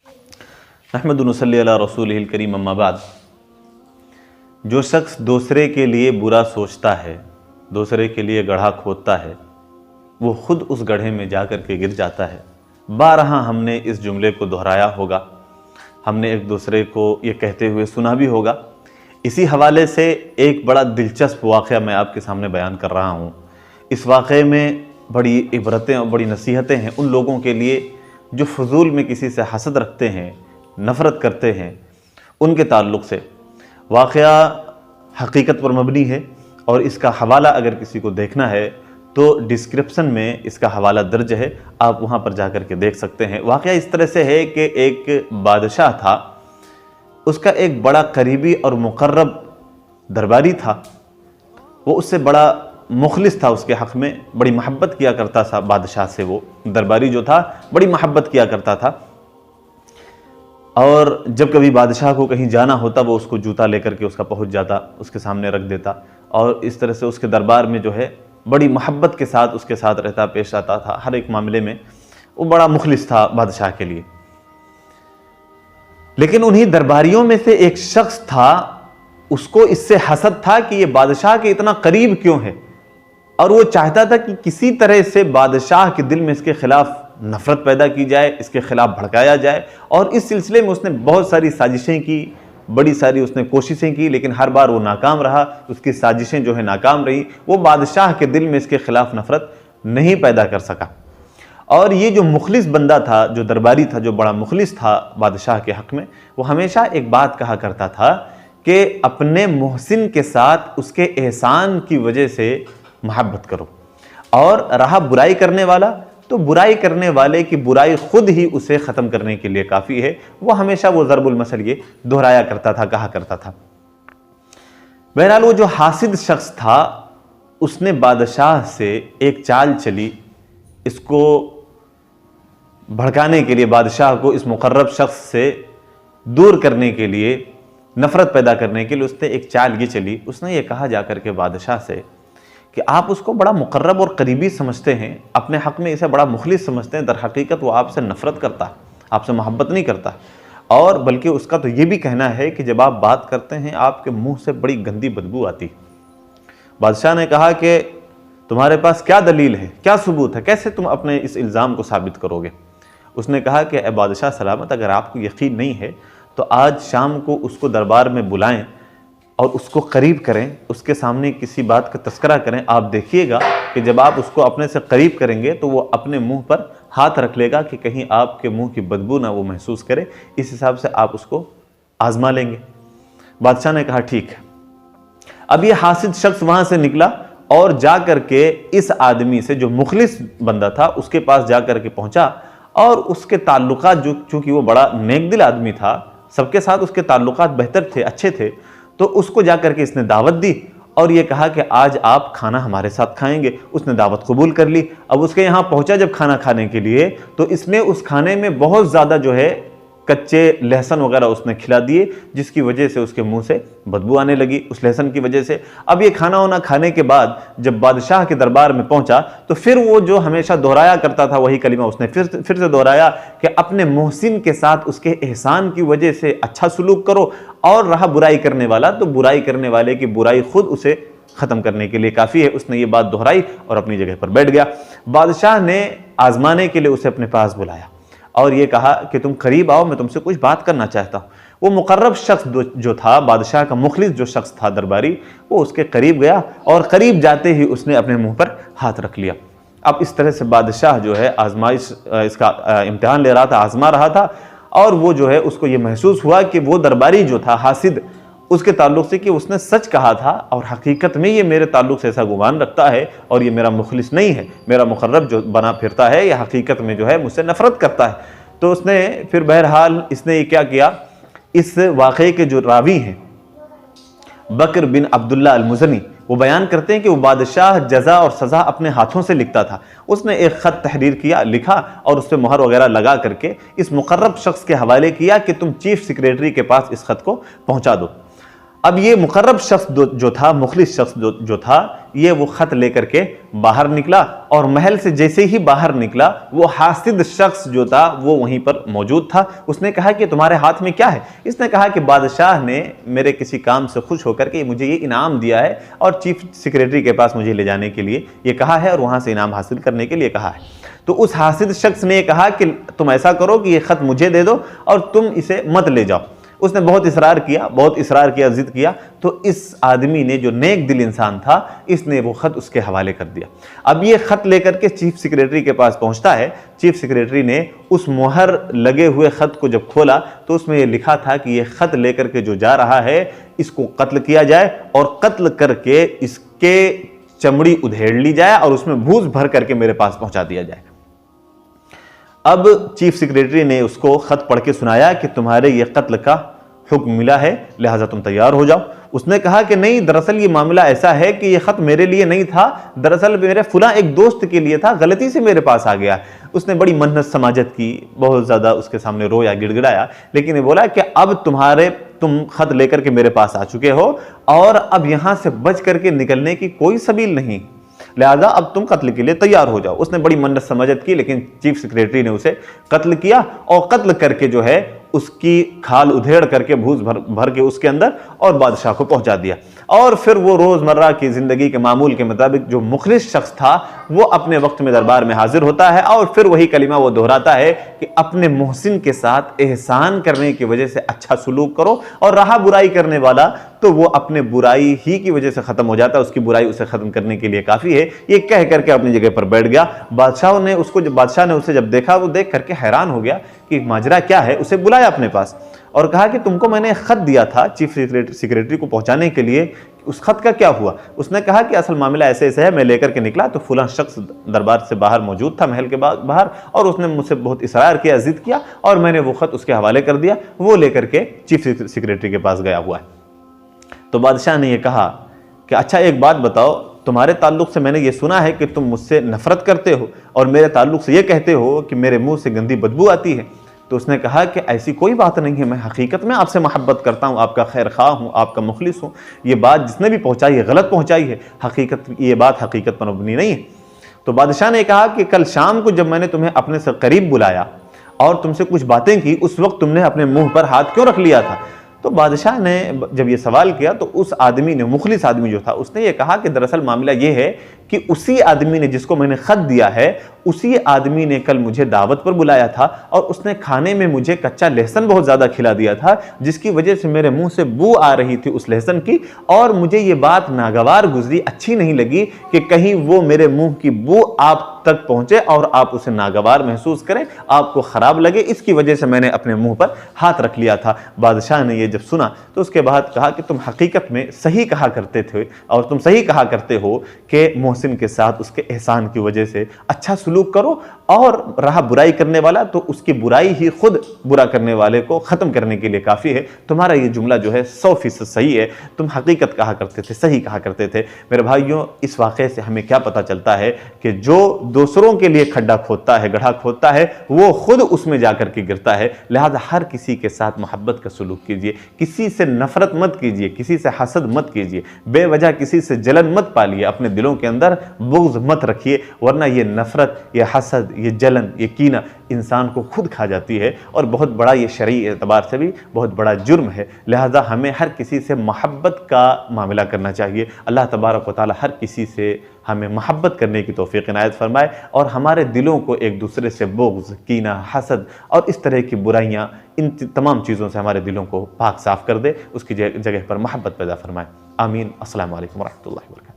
نحمد نصلی علی رسولہ الکریم اما بعد۔ جو شخص دوسرے کے لیے برا سوچتا ہے، دوسرے کے لیے گڑھا کھودتا ہے، وہ خود اس گڑھے میں جا کر کے گر جاتا ہے۔ بارہا ہم نے اس جملے کو دہرایا ہوگا، ہم نے ایک دوسرے کو یہ کہتے ہوئے سنا بھی ہوگا۔ اسی حوالے سے ایک بڑا دلچسپ واقعہ میں آپ کے سامنے بیان کر رہا ہوں۔ اس واقعے میں بڑی عبرتیں اور بڑی نصیحتیں ہیں ان لوگوں کے لیے جو فضول میں کسی سے حسد رکھتے ہیں، نفرت کرتے ہیں، ان کے تعلق سے۔ واقعہ حقیقت پر مبنی ہے اور اس کا حوالہ اگر کسی کو دیکھنا ہے تو ڈسکرپشن میں اس کا حوالہ درج ہے، آپ وہاں پر جا کر کے دیکھ سکتے ہیں۔ واقعہ اس طرح سے ہے کہ ایک بادشاہ تھا، اس کا ایک بڑا قریبی اور مقرب درباری تھا، وہ اس سے بڑا مخلص تھا، اس کے حق میں بڑی محبت کیا کرتا تھا۔ بادشاہ سے وہ درباری جو تھا بڑی محبت کیا کرتا تھا، اور جب کبھی بادشاہ کو کہیں جانا ہوتا وہ اس کو جوتا لے کر کے اس کا پہنچ جاتا، اس کے سامنے رکھ دیتا، اور اس طرح سے اس کے دربار میں جو ہے بڑی محبت کے ساتھ اس کے ساتھ رہتا، پیش آتا تھا ہر ایک معاملے میں۔ وہ بڑا مخلص تھا بادشاہ کے لیے۔ لیکن انہی درباریوں میں سے ایک شخص تھا، اس کو اس سے حسد تھا کہ یہ بادشاہ کے اتنا قریب کیوں ہے، اور وہ چاہتا تھا کہ کسی طرح سے بادشاہ کے دل میں اس کے خلاف نفرت پیدا کی جائے، اس کے خلاف بھڑکایا جائے، اور اس سلسلے میں اس نے بہت ساری سازشیں کی، بڑی ساری اس نے کوششیں کی، لیکن ہر بار وہ ناکام رہا، اس کی سازشیں جو ہے ناکام رہی، وہ بادشاہ کے دل میں اس کے خلاف نفرت نہیں پیدا کر سکا۔ اور یہ جو مخلص بندہ تھا، جو درباری تھا، جو بڑا مخلص تھا بادشاہ کے حق میں، وہ ہمیشہ ایک بات کہا کرتا تھا کہ اپنے محسن کے ساتھ اس کے احسان کی وجہ سے محبت کرو، اور رہا برائی کرنے والا تو برائی کرنے والے کی برائی خود ہی اسے ختم کرنے کے لیے کافی ہے۔ وہ ہمیشہ وہ ضرب المثل یہ دہرایا کرتا تھا، کہا کرتا تھا۔ بہرحال وہ جو حاسد شخص تھا، اس نے بادشاہ سے ایک چال چلی، اس کو بھڑکانے کے لیے، بادشاہ کو اس مقرب شخص سے دور کرنے کے لیے، نفرت پیدا کرنے کے لیے اس نے ایک چال یہ چلی۔ اس نے یہ کہا جا کر کے بادشاہ سے کہ آپ اس کو بڑا مقرب اور قریبی سمجھتے ہیں، اپنے حق میں اسے بڑا مخلص سمجھتے ہیں، در حقیقت وہ آپ سے نفرت کرتا ہے، آپ سے محبت نہیں کرتا، اور بلکہ اس کا تو یہ بھی کہنا ہے کہ جب آپ بات کرتے ہیں آپ کے منہ سے بڑی گندی بدبو آتی۔ بادشاہ نے کہا کہ تمہارے پاس کیا دلیل ہے، کیا ثبوت ہے، کیسے تم اپنے اس الزام کو ثابت کرو گے؟ اس نے کہا کہ اے بادشاہ سلامت، اگر آپ کو یقین نہیں ہے تو آج شام کو اس کو دربار میں بلائیں اور اس کو قریب کریں، اس کے سامنے کسی بات کا تذکرہ کریں۔ آپ دیکھیے گا کہ جب آپ اس کو اپنے سے قریب کریں گے تو وہ اپنے منہ پر ہاتھ رکھ لے گا کہ کہیں آپ کے منہ کی بدبو نہ وہ محسوس کرے، اس حساب سے آپ اس کو آزما لیں گے۔ بادشاہ نے کہا ٹھیک ہے۔ اب یہ حاسد شخص وہاں سے نکلا اور جا کر کے اس آدمی سے، جو مخلص بندہ تھا، اس کے پاس جا کر کے پہنچا، اور اس کے تعلقات، جو چونکہ وہ بڑا نیک دل آدمی تھا، سب کے ساتھ اس کے تعلقات بہتر تھے، اچھے تھے، تو اس کو جا کر کے اس نے دعوت دی اور یہ کہا کہ آج آپ کھانا ہمارے ساتھ کھائیں گے۔ اس نے دعوت قبول کر لی۔ اب اس کے یہاں پہنچا جب کھانا کھانے کے لیے، تو اس نے اس کھانے میں بہت زیادہ جو ہے کچے لہسن وغیرہ اس نے کھلا دیے، جس کی وجہ سے اس کے منہ سے بدبو آنے لگی اس لہسن کی وجہ سے۔ اب یہ کھانا وانا کھانے کے بعد جب بادشاہ کے دربار میں پہنچا تو پھر وہ جو ہمیشہ دہرایا کرتا تھا وہی کلمہ اس نے پھر سے دہرایا کہ اپنے محسن کے ساتھ اس کے احسان کی وجہ سے اچھا سلوک کرو، اور رہا برائی کرنے والا تو برائی کرنے والے کی برائی خود اسے ختم کرنے کے لیے کافی ہے۔ اس نے یہ بات دہرائی اور اپنی جگہ پر بیٹھ گیا۔ بادشاہ نے آزمانے کے لیے اسے اپنے پاس بلایا اور یہ کہا کہ تم قریب آؤ، میں تم سے کچھ بات کرنا چاہتا ہوں۔ وہ مقرب شخص جو تھا، بادشاہ کا مخلص جو شخص تھا درباری، وہ اس کے قریب گیا اور قریب جاتے ہی اس نے اپنے منہ پر ہاتھ رکھ لیا۔ اب اس طرح سے بادشاہ جو ہے آزمائش، اس کا امتحان لے رہا تھا، آزما رہا تھا، اور وہ جو ہے اس کو یہ محسوس ہوا کہ وہ درباری جو تھا حاسد، اس کے تعلق سے کہ اس نے سچ کہا تھا، اور حقیقت میں یہ میرے تعلق سے ایسا گمان رکھتا ہے اور یہ میرا مخلص نہیں ہے، میرا مقرب جو بنا پھرتا ہے یہ حقیقت میں جو ہے مجھ سے نفرت کرتا ہے۔ تو اس نے پھر بہرحال اس نے یہ کیا کیا، اس واقعے کے جو راوی ہیں بکر بن عبداللہ المزنی، وہ بیان کرتے ہیں کہ وہ بادشاہ جزا اور سزا اپنے ہاتھوں سے لکھتا تھا۔ اس نے ایک خط تحریر کیا، لکھا اور اس پہ مہر وغیرہ لگا کر کے اس مقرب شخص کے حوالے کیا کہ تم چیف سیکریٹری کے پاس اس خط کو پہنچا دو۔ اب یہ مقرب شخص جو تھا، مخلص شخص جو تھا، یہ وہ خط لے کر کے باہر نکلا، اور محل سے جیسے ہی باہر نکلا وہ حاسد شخص جو تھا وہ وہیں پر موجود تھا۔ اس نے کہا کہ تمہارے ہاتھ میں کیا ہے؟ اس نے کہا کہ بادشاہ نے میرے کسی کام سے خوش ہو کر کے مجھے یہ انعام دیا ہے اور چیف سیکریٹری کے پاس مجھے لے جانے کے لیے یہ کہا ہے اور وہاں سے انعام حاصل کرنے کے لیے کہا ہے۔ تو اس حاسد شخص نے یہ کہا کہ تم ایسا کرو کہ یہ خط مجھے دے دو اور تم اسے مت لے جاؤ۔ اس نے بہت اصرار کیا، ضد کیا، تو اس آدمی نے، جو نیک دل انسان تھا، اس نے وہ خط اس کے حوالے کر دیا۔ اب یہ خط لے کر کے چیف سیکریٹری کے پاس پہنچتا ہے۔ چیف سیکریٹری نے اس مہر لگے ہوئے خط کو جب کھولا تو اس میں یہ لکھا تھا کہ یہ خط لے کر کے جو جا رہا ہے اس کو قتل کیا جائے، اور قتل کر کے اس کے چمڑی ادھیڑ لی جائے اور اس میں بھوس بھر کر کے میرے پاس پہنچا دیا جائے۔ اب چیف سیکریٹری نے اس کو خط پڑھ کے سنایا کہ تمہارے یہ قتل کا حکم ملا ہے، لہٰذا تم تیار ہو جاؤ۔ اس نے کہا کہ نہیں، دراصل یہ معاملہ ایسا ہے کہ یہ خط میرے لیے نہیں تھا، دراصل میرے فلاں ایک دوست کے لیے تھا، غلطی سے میرے پاس آ گیا۔ اس نے بڑی منت سماجت کی، بہت زیادہ اس کے سامنے رویا، گڑ گڑایا، لیکن یہ بولا کہ اب تم خط لے کر کے میرے پاس آ چکے ہو اور اب یہاں سے بچ کر کے نکلنے کی کوئی سبیل نہیں، لہذا اب تم قتل کے لیے تیار ہو جاؤ۔ اس نے بڑی منت سماجت کی، لیکن چیف سیکریٹری نے اسے قتل کیا، اور قتل کر کے جو ہے اس کی کھال ادھیڑ کر کے بھوس بھر کے اس کے اندر اور بادشاہ کو پہنچا دیا۔ اور پھر وہ روزمرہ کی زندگی کے معمول کے مطابق جو مخلص شخص تھا وہ اپنے وقت میں دربار میں حاضر ہوتا ہے اور پھر وہی کلمہ وہ دہراتا ہے کہ اپنے محسن کے ساتھ احسان کرنے کی وجہ سے اچھا سلوک کرو، اور رہا برائی کرنے والا تو وہ اپنے برائی ہی کی وجہ سے ختم ہو جاتا ہے، اس کی برائی اسے ختم کرنے کے لیے کافی ہے۔ یہ کہہ کر کے اپنی جگہ پر بیٹھ گیا۔ بادشاہ نے اسے جب دیکھا، وہ دیکھ کر کے حیران ہو گیا کہ ماجرا کیا ہے۔ اسے بلایا اپنے پاس اور کہا کہ تم کو میں نے خط دیا تھا چیف سیکریٹری کو پہنچانے کے لیے، اس خط کا کیا ہوا؟ اس نے کہا کہ اصل معاملہ ایسے ہے، میں لے کر کے نکلا تو فلاں شخص دربار سے باہر موجود تھا، محل کے باہر، اور اس نے مجھ سے بہت اصرار کیا، ضد کیا، اور میں نے وہ خط اس کے حوالے کر دیا، وہ لے کر کے چیف سیکریٹری کے پاس گیا ہوا ہے۔ تو بادشاہ نے یہ کہا کہ اچھا ایک بات بتاؤ، تمہارے تعلق سے میں نے یہ سنا ہے کہ تم مجھ سے نفرت کرتے ہو اور میرے تعلق سے یہ کہتے ہو کہ میرے منہ سے گندی بدبو آتی ہے۔ تو اس نے کہا کہ ایسی کوئی بات نہیں ہے، میں حقیقت میں آپ سے محبت کرتا ہوں، آپ کا خیر خواہ ہوں، آپ کا مخلص ہوں۔ یہ بات جس نے بھی پہنچائی ہے غلط پہنچائی ہے، یہ بات حقیقت پر مبنی نہیں ہے۔ تو بادشاہ نے کہا کہ کل شام کو جب میں نے تمہیں اپنے سے قریب بلایا اور تم سے کچھ باتیں کی، اس وقت تم نے اپنے منہ پر ہاتھ کیوں رکھ لیا تھا؟ تو بادشاہ نے جب یہ سوال کیا تو اس آدمی نے، مخلص آدمی جو تھا، اس نے یہ کہا کہ دراصل معاملہ یہ ہے کہ اسی آدمی نے جس کو میں نے خط دیا ہے، اسی آدمی نے کل مجھے دعوت پر بلایا تھا اور اس نے کھانے میں مجھے کچا لہسن بہت زیادہ کھلا دیا تھا، جس کی وجہ سے میرے منہ سے بو آ رہی تھی اس لہسن کی، اور مجھے یہ بات ناگوار گزری، اچھی نہیں لگی کہ کہیں وہ میرے منہ کی بو آپ تک پہنچے اور آپ اسے ناگوار محسوس کریں، آپ کو خراب لگے، اس کی وجہ سے میں نے اپنے منہ پر ہاتھ رکھ لیا تھا۔ بادشاہ نے یہ جب سنا تو اس کے بعد کہا کہ تم حقیقت میں صحیح کہا کرتے تھے اور تم صحیح کہا کرتے ہو کہ محسن کے ساتھ اس کے احسان کی وجہ سے اچھا سلوک کرو، اور رہا برائی کرنے والا تو اس کی برائی ہی خود برا کرنے والے کو ختم کرنے کے لیے کافی ہے۔ تمہارا یہ جملہ جو ہے 100% صحیح ہے، تم حقیقت کہا کرتے تھے، صحیح کہا کرتے تھے۔ میرے بھائیوں، اس واقعے سے ہمیں کیا پتہ چلتا ہے کہ جو دوسروں کے لیے کھڈا کھودتا ہے، گڑھا کھودتا ہے، وہ خود اس میں جا کر کے گرتا ہے۔ لہذا ہر کسی کے ساتھ محبت کا سلوک کیجیے، کسی سے نفرت مت کیجیے، کسی سے حسد مت کیجیے، بے وجہ کسی سے جلن مت پالیے، اپنے دلوں کے اندر بغض مت رکھیے، ورنہ یہ نفرت، یہ حسد، یہ جلن، یہ کینہ انسان کو خود کھا جاتی ہے، اور بہت بڑا یہ شرعی اعتبار سے بھی بہت بڑا جرم ہے۔ لہذا ہمیں ہر کسی سے محبت کا معاملہ کرنا چاہیے۔ اللہ تبارک و تعالی ہر کسی سے ہمیں محبت کرنے کی توفیق عنایت فرمائے، اور ہمارے دلوں کو ایک دوسرے سے بغض، کینہ، حسد اور اس طرح کی برائیاں، ان تمام چیزوں سے ہمارے دلوں کو پاک صاف کر دے، اس کی جگہ پر محبت پیدا فرمائے۔ آمین۔ السلام علیکم ورحمۃ اللہ وبرکاتہ۔